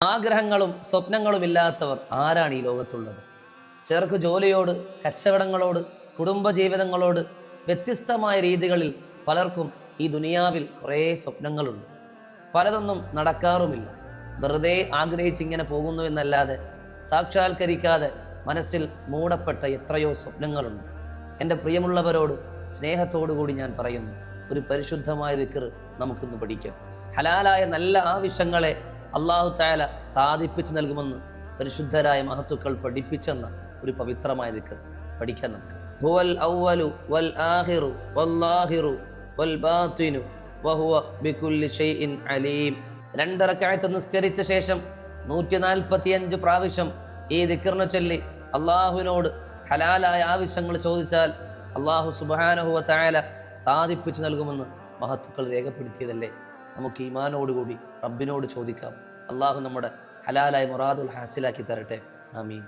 ആഗ്രഹങ്ങളും സ്വപ്നങ്ങളും ഇല്ലാത്തവർ ആരാണ് ഈ ലോകത്തുള്ളത്? ചിലർക്ക് ജോലിയോട്, കച്ചവടങ്ങളോട്, കുടുംബജീവിതങ്ങളോട് വ്യത്യസ്തമായ രീതികളിൽ പലർക്കും ഈ ദുനിയാവിൽ കുറേ സ്വപ്നങ്ങളുണ്ട്. പലതൊന്നും നടക്കാറുമില്ല. വെറുതെ ആഗ്രഹിച്ചിങ്ങനെ പോകുന്നു എന്നല്ലാതെ സാക്ഷാത്കരിക്കാതെ മനസ്സിൽ മൂടപ്പെട്ട എത്രയോ സ്വപ്നങ്ങളുണ്ട്. എൻ്റെ പ്രിയമുള്ളവരോട് സ്നേഹത്തോടു കൂടി ഞാൻ പറയുന്നു, ഒരു പരിശുദ്ധമായ ദിക്ർ നമുക്കൊന്ന് പഠിക്കാം. ഹലാലായ നല്ല ആവശ്യങ്ങളെ അല്ലാഹു തആല സാധിപ്പിച്ചു നൽകുമെന്ന് പരിശുദ്ധരായ മഹത്തുക്കൾ പഠിപ്പിച്ചെന്ന ഒരു പവിത്രമായ ദിക്ർ പഠിക്കാൻ നമുക്ക്. ഹുവൽ അവ്വലു വൽ ആഖിറു വല്ലാഹിറു വൽ ബാത്തിനു വഹുവ ബികുല്ലി ഷൈഇൻ അലീം. 2 റക്അത്ത് നിസ്കരിച്ച ശേഷം 145 പ്രാവശ്യം ഈ ദിക്റിനെ ചൊല്ലി അള്ളാഹുവിനോട് ഹലാലായ ആവശ്യങ്ങൾ ചോദിച്ചാൽ അള്ളാഹു സുബ്ഹാനഹു വ തആല സാധിപ്പിച്ചു നൽകുമെന്ന് മഹത്തുക്കൾ രേഖപ്പെടുത്തിയതല്ലേ. നമുക്ക് ഈമാനോടുകൂടി റബ്ബിനോട് ചോദിക്കാം. അള്ളാഹു നമ്മുടെ ഹലാലായ മുറാദുൽ ഹാസിലാക്കി തരട്ടെ. ആമീൻ.